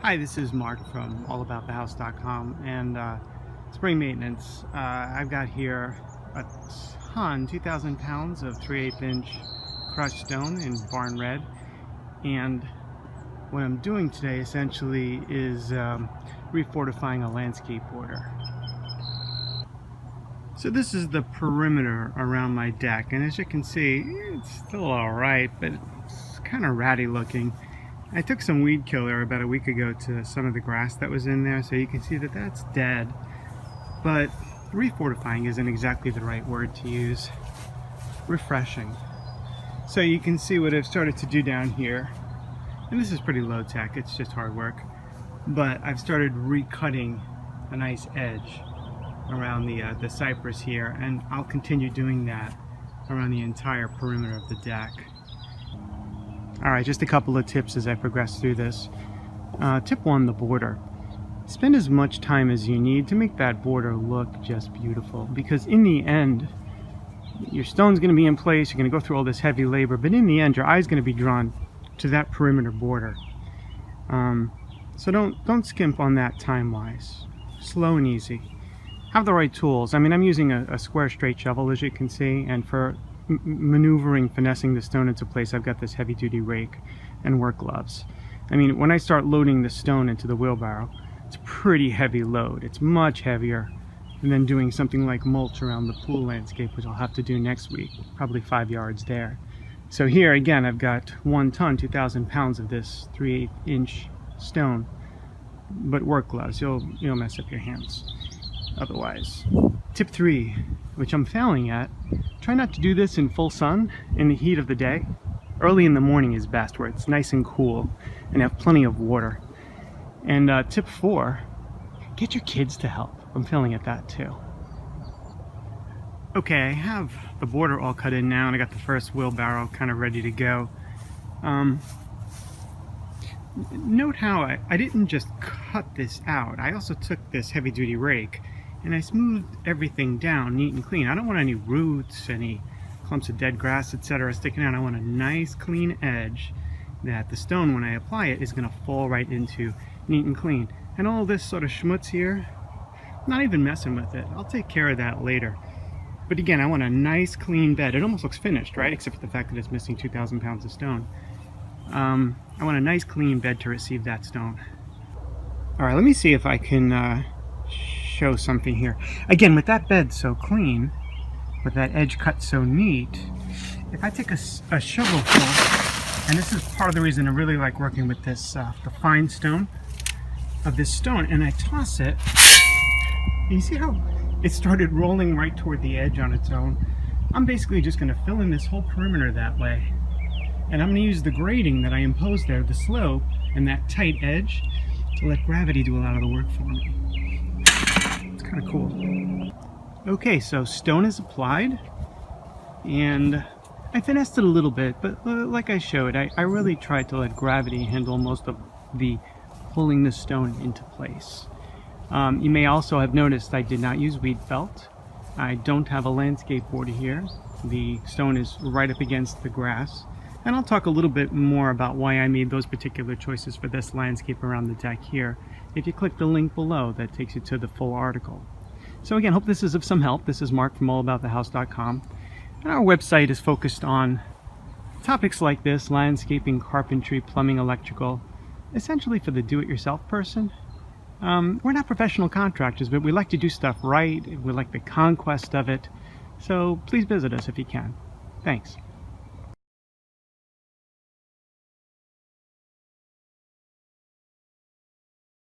Hi, this is Mark from allaboutthehouse.com and spring maintenance. I've got here a ton, 2,000 pounds of 3/8 inch crushed stone in barn red, and what I'm doing today essentially is refortifying a landscape border. So this is the perimeter around my deck, and as you can see, it's still alright, but it's kind of ratty looking. I took some weed killer about a week ago to some of the grass that was in there, so you can see that that's dead. But refortifying isn't exactly the right word to use. Refreshing. So you can see what I've started to do down here. And this is pretty low tech, it's just hard work. But I've started recutting a nice edge around the cypress here, and I'll continue doing that around the entire perimeter of the deck. Alright, just a couple of tips as I progress through this. Tip 1, the border. Spend as much time as you need to make that border look just beautiful, because in the end, your stone's going to be in place, you're going to go through all this heavy labor, but in the end, your eye's going to be drawn to that perimeter border. So don't skimp on that time-wise. Slow and easy. Have the right tools. I mean, I'm using a square straight shovel, as you can see, and for maneuvering, finessing the stone into place, I've got this heavy-duty rake and work gloves. I mean, when I start loading the stone into the wheelbarrow, it's a pretty heavy load. It's much heavier than doing something like mulch around the pool landscape, which I'll have to do next week, probably 5 yards there. So here again, I've got 1 ton, 2,000 pounds of this 3/8 inch stone, but work gloves, you'll mess up your hands otherwise. Tip 3, which I'm failing at, try not to do this in full sun in the heat of the day. Early in the morning is best, where it's nice and cool and have plenty of water. And tip 4, get your kids to help. I'm failing at that too. Okay, I have the border all cut in now, and I got the first wheelbarrow kind of ready to go. Note how I didn't just cut this out. I also took this heavy-duty rake and I smoothed everything down neat and clean. I don't want any roots, any clumps of dead grass, etc. sticking out. I want a nice clean edge that the stone, when I apply it, is going to fall right into neat and clean. And all this sort of schmutz here, I'm not even messing with it. I'll take care of that later. But again, I want a nice clean bed. It almost looks finished, right? Except for the fact that it's missing 2,000 pounds of stone. I want a nice clean bed to receive that stone. Alright, let me see if I can show something here. Again, with that bed so clean, with that edge cut so neat, if I take a shovelful, and this is part of the reason I really like working with this, the fine stone of this stone, and I toss it, you see how it started rolling right toward the edge on its own? I'm basically just going to fill in this whole perimeter that way. And I'm going to use the grading that I imposed there, the slope, and that tight edge, to let gravity do a lot of the work for me. It's kind of cool. Okay, so stone is applied, and I finessed it a little bit, but like I showed, I really tried to let gravity handle most of the pulling the stone into place. You may also have noticed I did not use weed felt. I don't have a landscape border here. The stone is right up against the grass. And I'll talk a little bit more about why I made those particular choices for this landscape around the deck here if you click the link below that takes you to the full article. So again, hope this is of some help. This is Mark from allaboutthehouse.com, and our website is focused on topics like this: landscaping, carpentry, plumbing, electrical, essentially for the do-it-yourself person. We're not professional contractors, but we like to do stuff right. We like the conquest of it. So please visit us if you can. Thanks.